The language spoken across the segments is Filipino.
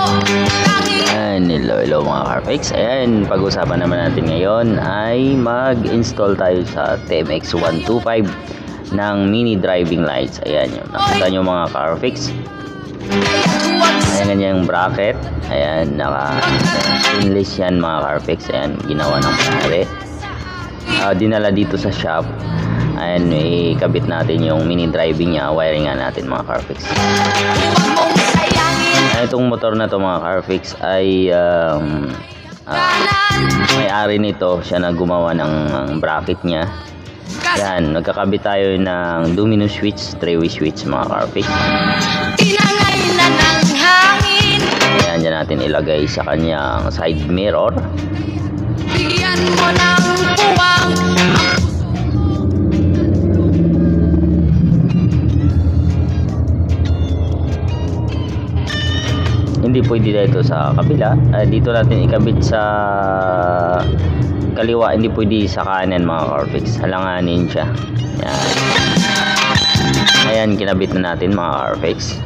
Ayan, hello mga Carfix. Ayan, pag-usapan naman natin ngayon ay mag-install tayo sa TMX 125 ng mini driving lights. Ayan, yung nakita nyo mga Carfix. Ayan, ganyan yung bracket. Ayan, naka-stainless yan mga Carfix. Ayan, ginawa ng pare. Dinala dito sa shop. Ayan, ikabit natin yung mini driving niya. Wiring nga natin mga Carfix. Itong motor na to mga Carfix ay may-ari nito. Siya na gumawa ng bracket niya. Yan, nagkakabit tayo ng domino switch, 3-way switch mga Carfix. Ayan, dyan natin ilagay sa kanyang side mirror. Bigyan mo ng puwang. Hindi pwede dito sa kabila. Dito natin ikabit sa kaliwa. Hindi pwede sa kanan mga Carfix. Halanganin siya. Yan. Ayan, kinabit na natin mga Carfix.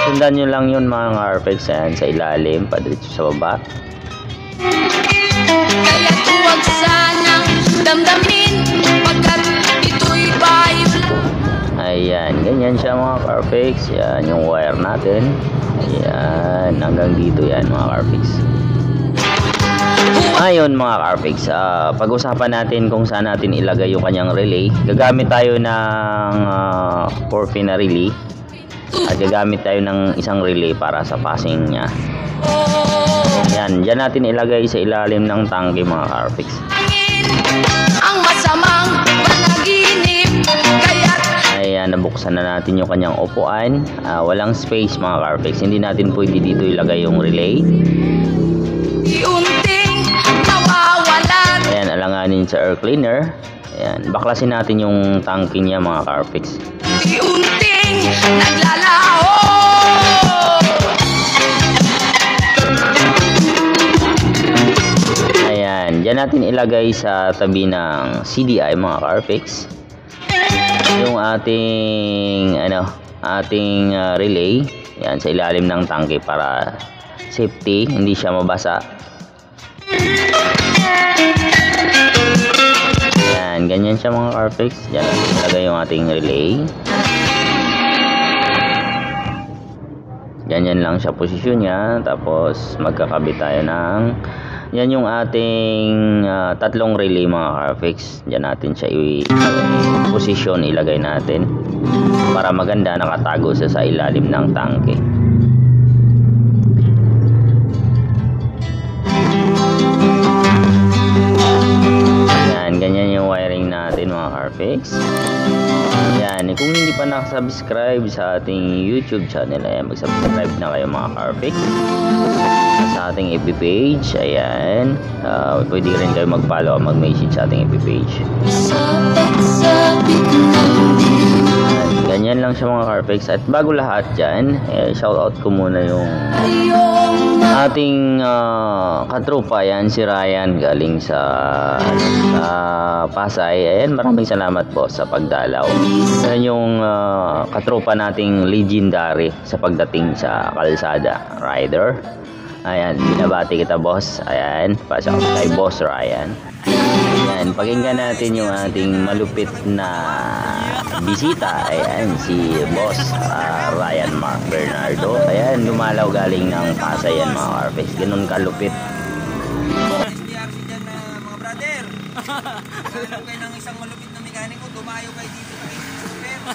Sundan nyo lang yun mga Carfix. Ayan, sa ilalim, padiretso sa baba. Kaya tuwag sanang damdamin pagkat ito'y bayo lang. Ayan, ganyan siya mga Carfix. Yan yung wire natin. Ayan, hanggang dito yan mga Carfix. Ngayon mga Carfix, pag-usapan natin kung saan natin ilagay yung kanyang relay. Gagamit tayo ng 4-pin na relay. At gagamit tayo ng isang relay para sa passing niya. Yan, dyan natin ilagay sa ilalim ng tangke mga Carfix. Ang masamang panaginip. Ayan, nabuksan na natin yung kanyang upuan. Walang space mga Carfix. Hindi natin pwede dito ilagay yung relay. Ayan, alanganin sa air cleaner. Ayan, baklasin natin yung tangke niya mga Carfix. Ayan, dyan natin ilagay sa tabi ng CDI mga Carfix yung ating relay. Yan, sa ilalim ng tangke para safety, hindi siya mabasa. Yan, ganyan siya mga Carfix. Yan, ilagay yung ating relay. Ganyan lang siya posisyon niya. Tapos magkakabit tayo ng yan yung ating tatlong relay mga Carfix. Diyan natin siya i-position, ilagay natin para maganda, nakatago siya sa ilalim ng tangke. Yan, ganyan yung wiring natin mga Carfix. Yan, kung hindi pa nakasubscribe sa ating YouTube channel, ayan, mag-subscribe na kayo mga Carfix. Sa ating FB page, ayan, pwede rin kayo mag-follow, mag-message sa ating FB page. Ganyan lang siya mga Carfix. At bago lahat dyan, shoutout ko muna yung ating katropa, yan si Ryan, galing sa Pasay. Ayan, maraming salamat po sa pagdalaw. Yan yung katropa nating legendary sa pagdating sa kalsada rider. Ayan, binabati kita boss. Ayan, pasok kay Boss Ryan. Ayan, pakinggan natin yung ating malupit na bisita. Ayan, si Boss Ryan Mark Bernardo. Ayan, lumalaw galing ng Pasay yan mga Carfix. Ganun kalupit. Mga brother, alam kayo ng isang malupit na mekaniko, dumayo kayo dito kay super.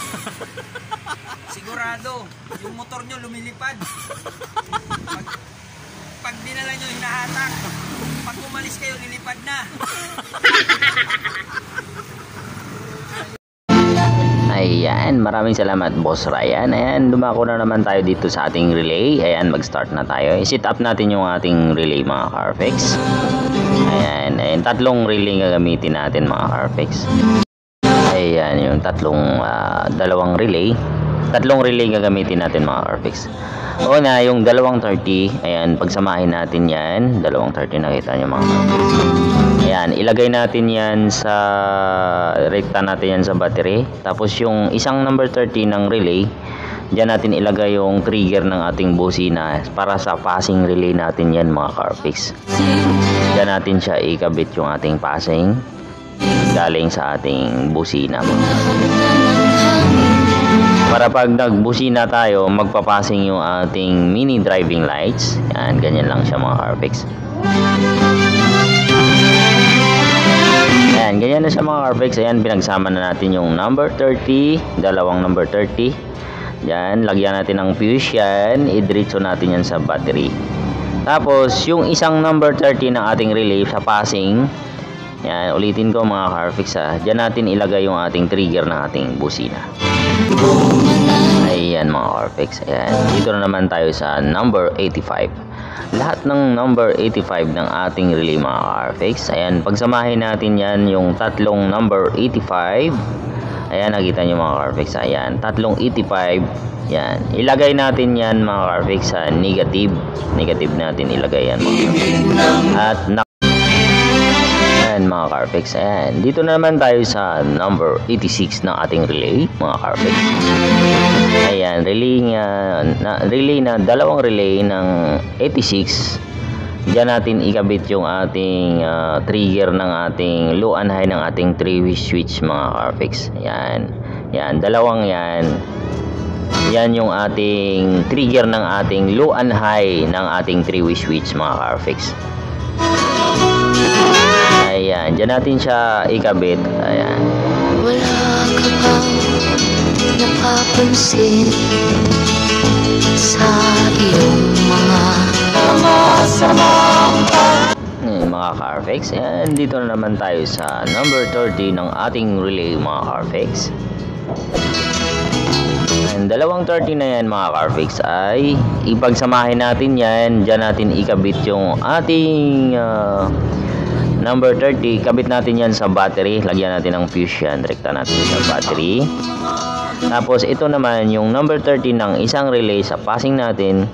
Sigurado, yung motor nyo lumilipad. Pag dinala nyo, hinahatak. Pag umalis kayo, lilipad na. Ayan, maraming salamat Boss Ryan. Ayan, dumako na naman tayo dito sa ating relay. Ayan, mag-start na tayo. I-set up natin yung ating relay mga Carfix. Ayan, ayan, tatlong relay gagamitin natin mga Carfix. Ayan, yung dalawang relay. Tatlong relay gagamitin natin mga Carfix. Una, yung 230, ayan, pagsamahin natin yan. 230, nakita nyo mga Carfix. Ayan, ilagay natin yan sa rekta natin yan sa battery. Tapos yung isang number 30 ng relay, Diyan natin ilagay yung trigger ng ating busina para sa passing relay natin yan mga Carfix. Diyan natin siya ikabit yung ating passing galing sa ating busina. Para pag nagbusina tayo, magpapasing yung ating mini driving lights. Yan, ganyan lang siya mga Carfix. Ayan, ganyan na siya mga Carfix. Ayan, pinagsama na natin yung number 30, dalawang number 30. Yan, lagyan natin ng fuse yan. Idiretso natin yan sa battery. Tapos, yung isang number 30 ng ating relay sa passing. Yan, ulitin ko mga Carfix ha. Diyan natin ilagay yung ating trigger ng ating busina. Ayan mga Carfix. Ayan, dito na naman tayo sa number 85. Lahat ng number 85 ng ating relay mga Carfix. Ayan, pagsamahin natin yan yung tatlong number 85. Ayan, nakita nyo mga Carfix. Ayan, tatlong 85. Yan, ilagay natin yan mga Carfix sa negative. Negative natin ilagay yan mga Carfix. At ayan mga Carfix. Ayan, dito na naman tayo sa number 86 ng ating relay mga Carfix. Ayan, relay na dalawang relay ng 86. Diyan natin ikabit yung ating trigger ng ating low and high ng ating 3-way switch mga Carfix. Ayan. Yan, dalawang yan. Yan yung ating trigger ng ating low and high ng ating 3-way switch mga Carfix. Ayan, diyan natin siya ikabit. Ayan. Wala ka bang napapansin sa iyong mga mga Carfix. Ayan, dito na naman tayo sa number 30 ng ating relay mga Carfix. And dalawang 30 na yan mga Carfix ay ipagsamahin natin yan. Diyan natin ikabit yung ating number 30. Kabit natin yan sa battery. Lagyan natin ng fuse yan. Direkta natin sa battery. Tapos ito naman yung number 30 ng isang relay sa passing natin.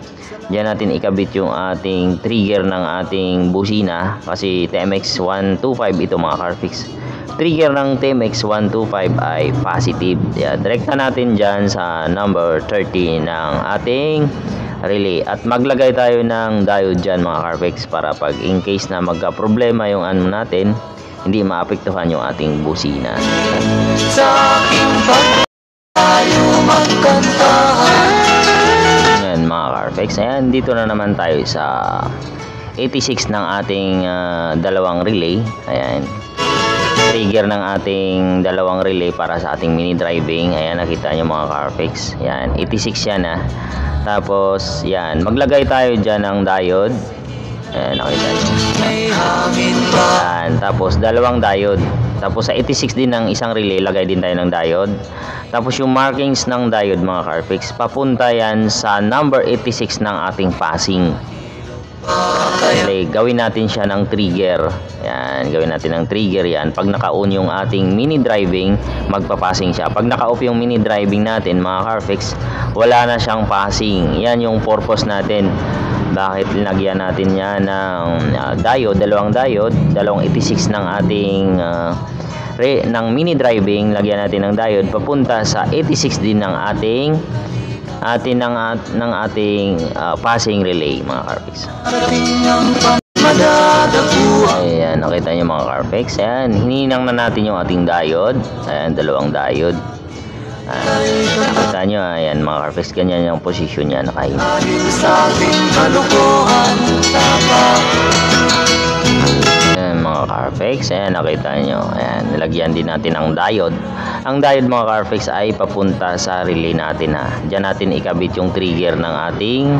Diyan natin ikabit yung ating trigger ng ating busina kasi TMX 125 ito mga Carfix. Trigger ng TMX 125 ay positive. Direkta natin dyan sa number 30 ng ating relay at maglagay tayo ng diode dyan mga Carfix para pag in case na magka-problema yung ano natin, hindi maapektuhan yung ating busina. sa aking tayo magkantahan. Ayan mga Carfix. Ayan, dito na naman tayo sa 86 ng ating dalawang relay. Ayan, trigger ng ating dalawang relay para sa ating mini driving. Ayan, nakita nyo mga Carfix. Ayan, 86 yan ha. Tapos yan, maglagay tayo dyan ng diode. Ayan, nakita nyo. Ayan, tapos dalawang diode. Tapos sa 86 din ng isang relay, lagay din tayo ng diode. Tapos yung markings ng diode mga Carfix, papunta yan sa number 86 ng ating passing. Okay, gawin natin siya ng trigger. Yan, gawin natin ng trigger yan. Pag naka-on yung ating mini driving, magpa-passing siya. Pag naka-off yung mini driving natin mga Carfix, wala na siyang passing. Yan yung purpose natin. Bakit linagyan natin yan ng diode, dalawang diode, dalawang 86 ng ating ng mini driving, lagyan natin ng diode papunta sa 86 din ng ating passing relay mga Carfix. Ayan, nakita nyo mga Carfix. Ayan, hininang na natin yung ating diode. Ayan, dalawang diode. Nakita nyo, ayan mga Carfix, ganyan yung position niya, nakahinga. Ayan mga Carfix, ayan nakita nyo. Ayan, nilagyan din natin ang diode. Ang diode mga Carfix ay papunta sa relay natin ha. Diyan natin ikabit yung trigger ng ating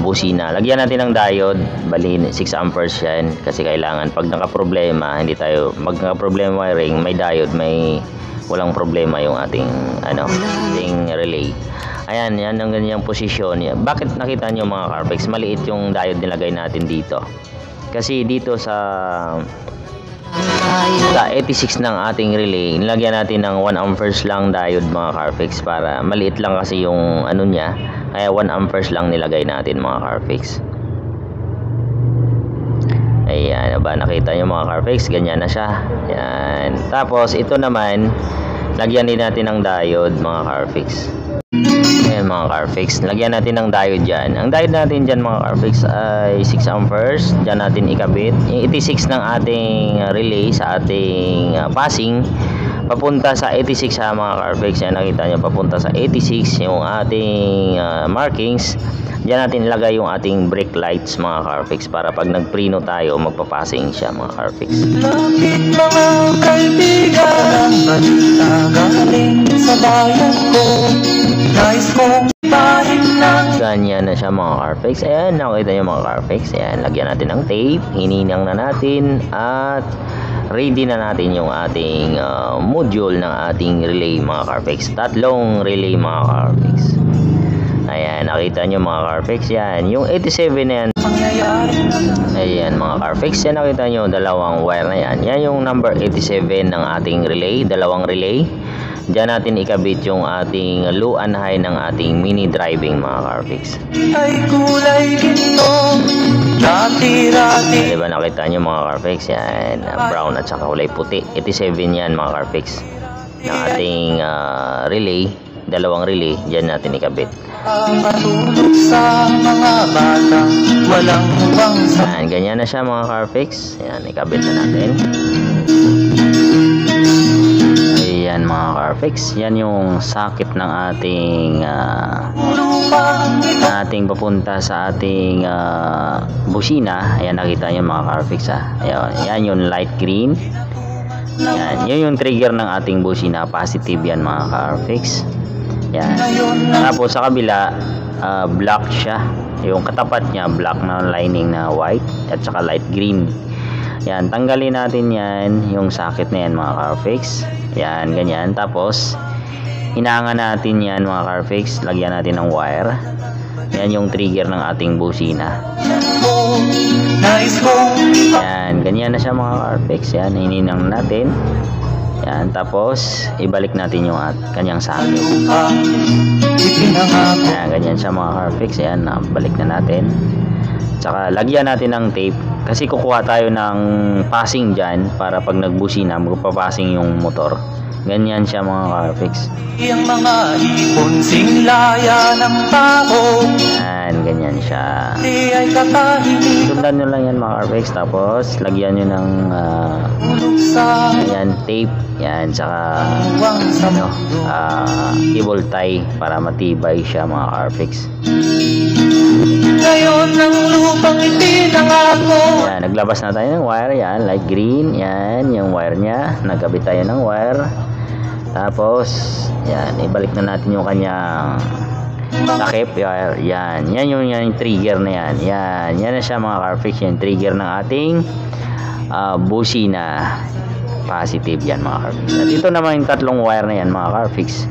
busina. Lagyan natin ng diode, bali 6 amperes yan. Kasi kailangan pag nakaproblema, hindi tayo magka-problema wiring, may diode, may walang problema yung ating ating relay. Ayan, yan ang ganyang posisyon. Bakit nakita nyo mga Carfix, maliit yung diode nilagay natin dito? Kasi dito sa 86 ng ating relay, nilagyan natin ng 1 amperes lang diode mga Carfix para maliit lang kasi yung ano niya. Kaya 1 amperes lang nilagay natin mga Carfix. Ayan, ba nakita nyo mga Carfix, ganyan na siya. Ayan. Tapos ito naman, lagyan din natin ng diode mga Carfix. Ayan mga Carfix. Lagyan natin ng diode dyan. Ang diode natin dyan mga Carfix ay 6 amperes. Dyan natin ikabit. Yung 86 ng ating relay sa ating passing, papunta sa 86 ha mga Carfix. Yan, nakita nyo, papunta sa 86 yung ating markings. Diyan natin ilagay yung ating brake lights mga Carfix para pag nagprino tayo, magpapassing siya mga Carfix. Lapit mga kaibigan, balita galing sa bayan ko. Nais kong ipahin ng Ganyan na siya mga Carfix. Ayan, nakita nyo mga Carfix. Ayan, lagyan natin ng tape, hininang na natin at ready na natin yung ating module ng ating relay mga Carfix. Tatlong relay mga Carfix. Ayan, nakita nyo mga Carfix. Yan, yung 87 na yan. pangyayari na Ayan mga Carfix. Yan, nakita nyo, dalawang wire na yan. Yan yung number 87 ng ating relay. Dalawang relay. Diyan natin ikabit yung ating low and high ng ating mini driving mga Carfix. ay kulay ginto. Rati-rati Diba nakita nyo mga Carfix? Yan, brown at saka kulay puti. 87 yan mga Carfix. Ng ating relay. Dalawang relay. Diyan natin ikabit. matulog sa mga batang walang ubang sa Yan, ganyan na siya mga Carfix. Yan, ikabit na natin. Ayan mga Carfix. Yan yung sakit ng ating lupang ito. ating papunta sa ating busina. Ayan, nakita nyo mga Carfix ha. Ayan, yan yung light green. Yan, yun yung trigger ng ating busina. Positive yan mga Carfix. Yan. Tapos sa kabila, black siya. Yung katapat niya, black na lining na white at saka light green. Yan, tanggalin natin yan, yung sakit na yan mga Carfix. Yan, ganyan. Tapos, hinangan natin yan mga Carfix. Lagyan natin ng wire. Yan yung trigger ng ating busina. Nais kong Yan, ganyan na siya mga Carfix. Yan, hininang natin. Yan, tapos ibalik natin yung kanyang sakit. ipinangako. Yan, ganyan siya mga Carfix. Yan, balik na natin. Tsaka lagyan natin ng tape kasi kukuha tayo ng passing dyan para pag nagbusina magpapassing yung motor. Ganyan siya mga Carfix. Ang mga ipon singlaya ng tao. Yan, ganyan siya. Di ay katahimik. Sundan nyo lang yan mga Carfix. Tapos lagyan nyo ng Tulog sa ayan, tape. Yan, tsaka uwang sa ano, mundo. cable tie para matibay siya mga Carfix. Ngayon ang lupang itinangako. Yan, naglabas na tayo ng wire. Yan, light green. Yan, yung wire nya. Nagkabit tayo ng wire. Tapos, yan, ibalik na natin yung kanyang takip. Yan, yan yung trigger na yan. Yan, yan na siya mga Carfix. Yung trigger ng ating busina. Positive yan mga Carfix. At ito naman yung tatlong wire na yan mga Carfix.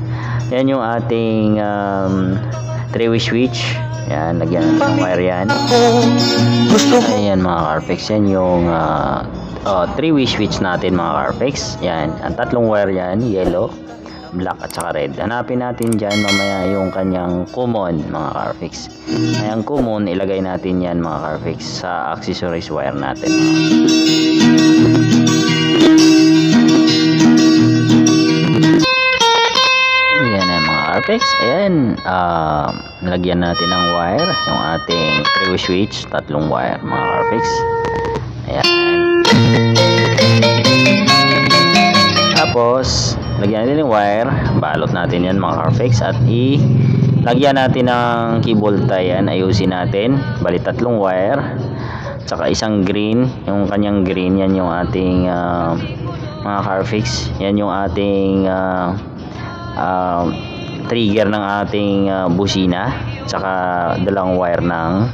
Yan yung ating 3-way switch. Yan, lagyan natin ng wire yan. Gusto ko Ayan mga Carfix. Yan yung 3-way switch natin mga Carfix. Yan, ang tatlong wire yan, yellow, black at saka red. Hanapin natin dyan mamaya yung kanyang common mga Carfix. Ayan common, ilagay natin yan mga Carfix sa accessories wire natin. Ayan na mga Carfix. Ayan, nalagyan natin ng wire yung ating 3-way switch, tatlong wire mga Carfix. Ayan. Tapos lagyan natin yung wire, balot natin yan mga Carfix at lagyan natin ng cable tie. Yan, ayusin natin. Bali tatlong wire tsaka isang green. Yung kanyang green, yan yung ating mga Carfix. Yan yung ating trigger ng ating busina tsaka dalawang wire ng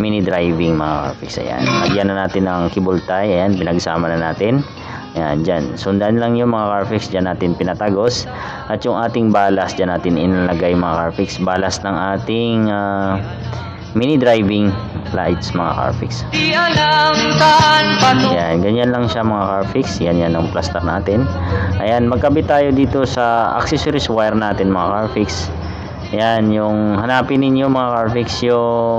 mini driving mga Carfix. Ayan, lagyan na natin ng cable tie. Ayan, pinagsama na natin. Ayan, dyan, sundan lang yung mga Carfix. Dyan natin pinatagos. At yung ating balas, dyan natin inilagay mga Carfix. Balas ng ating mini driving lights mga Carfix. di alam saan patungo. Ayan, ganyan lang siya mga Carfix. Yan ang plaster natin. Ayan, magkabit tayo dito sa accessories wire natin mga Carfix. Ayan, yung hanapin ninyo mga Carfix yung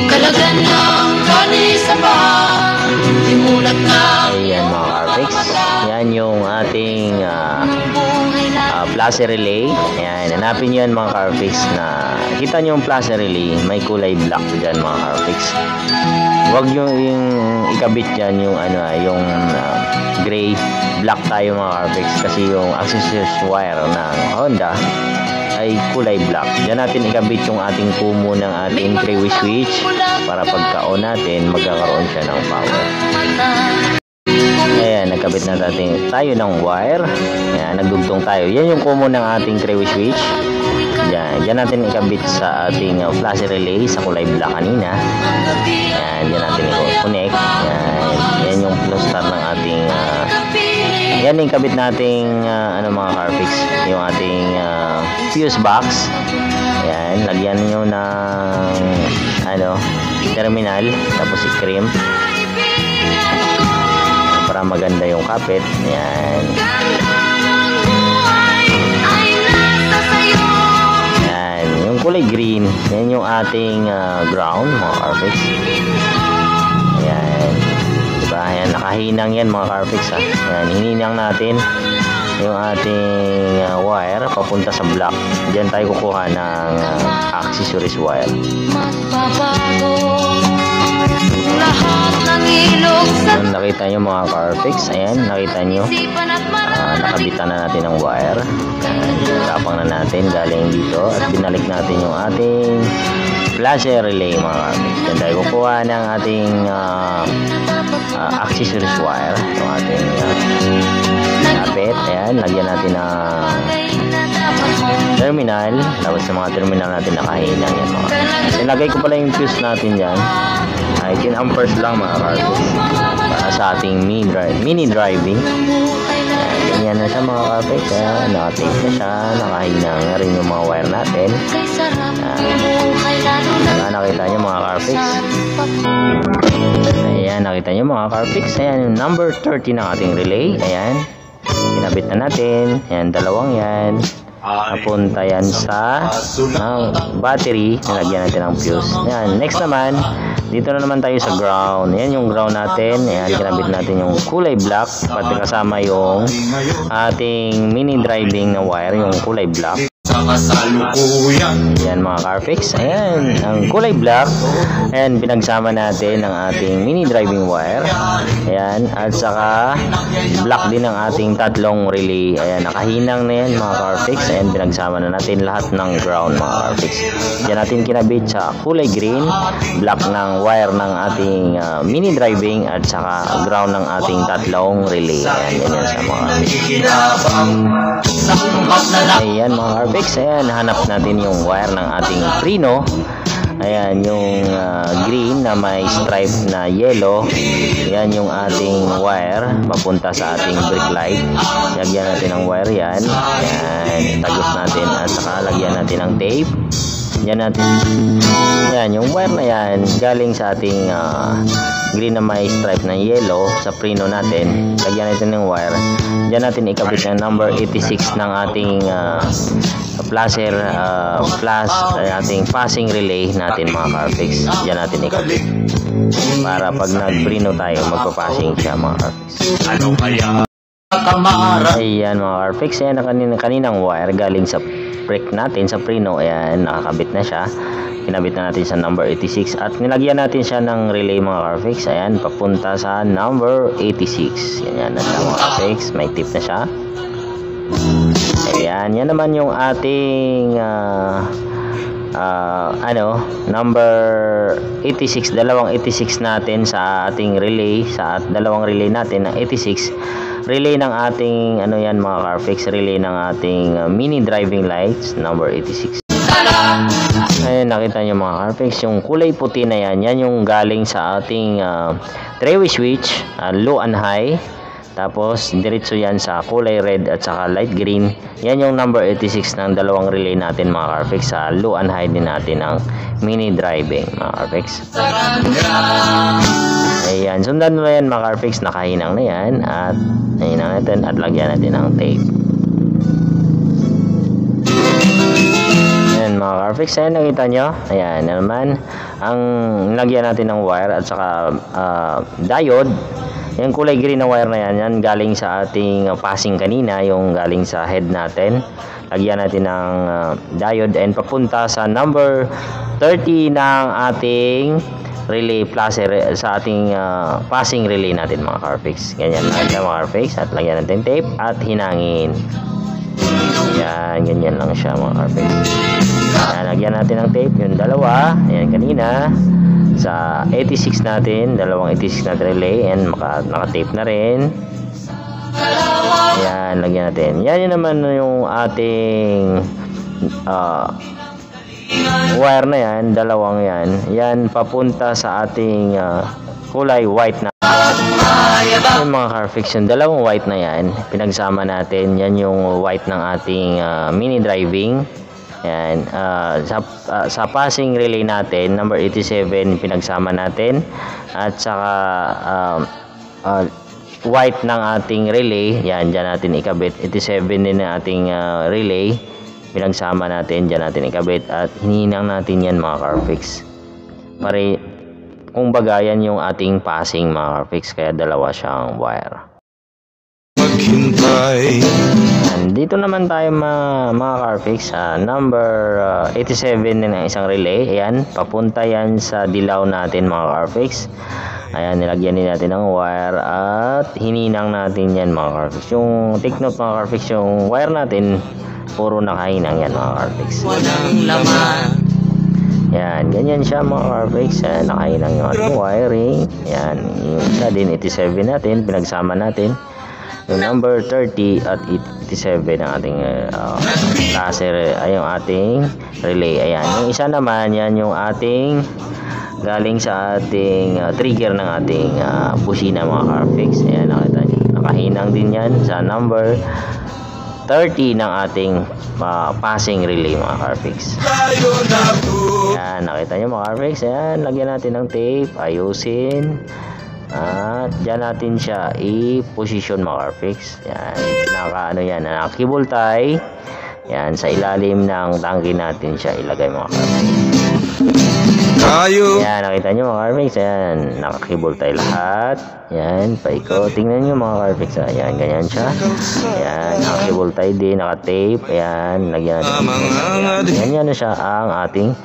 Kalagan ng kani sa bahan. Imulat ng ayan mga Carfix. Yan yung ating plus relay. Ayan, hanapin nyo yan mga Carfix na kita nyo yung plus relay, may kulay black dyan mga Carfix. Huwag nyo yung ikabit dyan yung yung gray. Black tayo mga Carfix kasi yung accessories wire ng Honda ay kulay black. Diyan natin ikabit yung ating kumo ng ating three-way switch para pagka-on natin magkakaroon siya ng power. Ayan, nagkabit na tayo ng wire. Ayan, nagdugtong tayo. Yan yung kumo ng ating three-way switch. Diyan natin ikabit sa ating flash relay sa kulay black kanina. Ayan, diyan natin i-connect. Yan yung plus star ng ating yan yung kabit nating mga Carfix, yung ating fuse box. Ayan, lagyan nyo ng terminal, tapos i-crimp para maganda yung kapit. Ayan. Ayan, yung kulay green, yan yung ating ground mga Carfix. Ayan. Diba? Ayan, nakahinang yan mga Carfix ha. Ayan, hininang natin yung ating wire papunta sa block. Diyan tayo kukuha ng accessories wire. Ayan, nakita nyo mga Carfix. Ayan, nakita nyo. Nakabitan na natin ang wire. Ayan, tapang na natin galing dito at binalik natin yung ating flash relay mga Carfix. Diyan tayo kukuha ng ating accessories wire, yung ating kapit. Ayan, lagyan natin ng terminal, tapos sa mga terminal natin nakahinang yan mga Carfix. Nilagay ko pala yung fuse natin dyan ay 10 amperes lang mga Carfix para sa ating mini driving. Ayan, ganyan na siya mga Carfix. Ayan, nakatape na siya, nakahinang na rin yung mga wire natin. Ayan, nakita nyo mga Carfix. Ayan, nakita nyo mga Carfix. Ayan, yung number 30 ng ating relay. Ayan, kinabit na natin. Ayan, dalawang yan. Napunta yan sa battery. Nilagyan natin ng fuse. Ayan, next naman, dito na naman tayo sa ground. Ayan yung ground natin. Ayan, kinabit natin yung kulay black. Pati kasama yung ating mini driving na wire, yung kulay black. Ayan mga Carfix. Ayan, ang kulay black. Ayan, pinagsama natin ang ating mini driving wire. Ayan, at saka black din ang ating tatlong relay. Ayan, nakahinang na yan mga Carfix. Ayan, pinagsama na natin lahat ng ground mga Carfix. Diyan natin kinabit sa kulay green, black ng wire ng ating mini driving at saka ground ng ating tatlong relay. Ayan, yan yan sa mga Carfix. Ayan mga Carfix. Ayan, hanap natin yung wire ng ating preno. Ayan, yung green na may stripe na yellow. Ayan yung ating wire papunta sa ating brake light. Lagyan natin ng wire yan. Ayan, tagos natin at saka lagyan natin ng tape. Yan natin. Ayan, yung wire na yan galing sa ating green na may stripe na yellow sa preno natin. Lagyan natin ng wire. Diyan natin ikabit yung number 86 ng ating flasher ating passing relay natin mga Carfix. Diyan natin ikabit para pag nag-preno tayo magpa-passing siya mga Carfix. Ano kaya? Ayan mga Carfix. Ayan ang kaninang wire galing sa brake natin sa preno. Ayan, nakakabit na siya. Kinabit na natin sa number 86 at nilagyan natin siya ng relay mga Carfix. Ayan, papunta sa number 86. Yan na siya mga Carfix. May tip na siya. Ayan, yan naman yung ating number 86, dalawang 86 natin sa ating relay, sa dalawang relay natin ng 86. Relay ng ating yan mga Carfix, relay ng ating mini driving lights number 86. Ayun, nakita nyo mga Carfix, yung kulay puti na yan, yan yung galing sa ating three-way switch, low and high. Tapos diretso yan sa kulay red at saka light green. Yan yung number 86 ng dalawang relay natin mga Carfix, sa low and high din natin ng mini driving mga Carfix. Ayan, sundan mo yan mga Carfix, nakahinang na yan at nahinang natin at lagyan natin ng tape. Ayan mga Carfix, ayan nakita nyo. Ayan naman ang lagyan natin ng wire at saka diode. Yung kulay green na wire na yan, yan galing sa ating passing kanina, yung galing sa head natin. lagyan natin ng diode and papunta sa number 30 ng ating relay plus sa ating passing relay natin mga Carfix. Ganyan lang siya mga Carfix, at lagyan natin tape at hinangin. Yan, ganyan lang siya mga Carfix. Yan, lagyan natin ng tape yung dalawa, ayan kanina sa 86 natin, dalawang 86 natin relay, and naka-tape na rin. Yan, lagyan natin. Yan yun naman yung ating wire na yan, dalawang yan. Yan papunta sa ating kulay white na. Yung mga Carfix, yung dalawang white na yan, pinagsama natin. Yan yung white ng ating mini driving. Yan, sa passing relay natin, number 87, pinagsama natin. At saka white ng ating relay, yan, dyan natin ikabit. 87 din ng ating relay, pinagsama natin, dyan natin ikabit. At hininang natin yan mga Carfix. Kung baga yan yung ating passing mga Carfix, kaya dalawa siyang wire. Dito naman tayo mga Carfix sa number 87 din ng isang relay. Ayan, papunta yan sa dilaw natin mga Carfix. Ayan, nilagyan din natin ng wire at hininang natin yan mga Carfix. Yung take note mga Carfix, yung wire natin puro nakahinang yan mga Carfix. Walang laman. Yan, ganyan siya mga Carfix. Nakahinang yung ating wiring. Yan, yung isa din 87 natin, pinagsama natin yung number 30 at 87 ng ating laser, ay yung ating relay. Ayan, yung isa naman yan yung ating galing sa ating trigger ng ating busina mga Carfix. Ayan, nakita nyo, nakahinang din yan sa number 30 ng ating passing relay mga Carfix. Ayan, nakita nyo mga Carfix. Ayan, lagyan natin ng tape, ayusin. At dyan natin siya i-position mga Carfix. Yan, yan, naka-cable tie. Yan, sa ilalim ng tangke natin siya ilagay mga Carfix. Yan, nakita nyo mga Carfix. Yan, naka-cable tie lahat. Yan, paiko. Tingnan nyo mga Carfix. Yan, ganyan siya. Yan, naka-cable tie din, naka-tape. Yan, lagyan natin. Yan, yan siya ang ating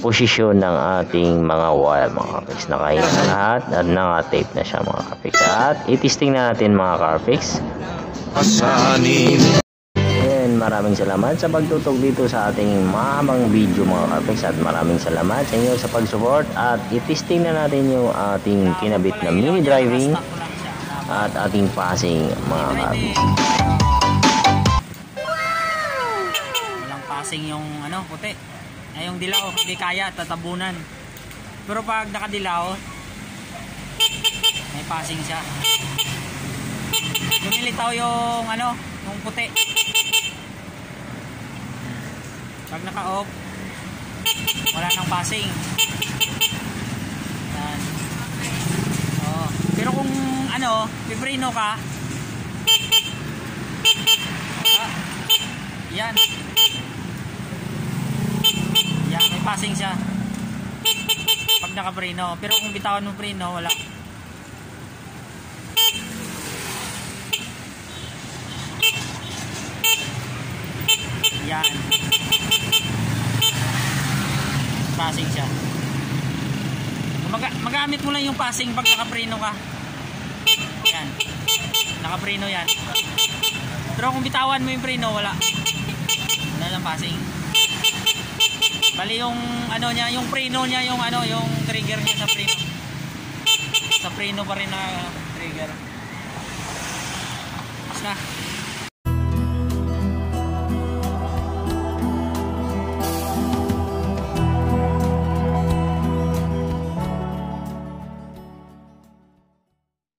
posisyon ng ating mga wire mga Carfix. Nakahinga na lahat at naka-tape na siya mga Carfix. At itisting na natin mga Carfix. Ayan, maraming salamat sa pagtutok dito sa ating mahabang video mga Carfix, at maraming salamat sa inyo sa pag-support. At itisting na natin yung ating kinabit na mini driving at ating passing mga Carfix. Walang passing yung puti. Ay, yung dilaw, hindi kaya, tatabunan. Pero pag nakadilaw, may passing siya. Lumilitaw yung yung puti. Pag naka-off, wala nang passing. Yan. Oh. Pero kung piprino ka, yan. Yan, may passing siya pag naka-preno. Pero kung bitawan mo preno, wala. Yan, passing siya. Magamit mo lang yung passing pag naka-preno ka. Yan, naka-preno yan. Pero kung bitawan mo yung preno, wala. Wala lang passing. Bali yung niya, yung preno niya, yung yung trigger niya sa preno. Sa preno pa rin na trigger. Basta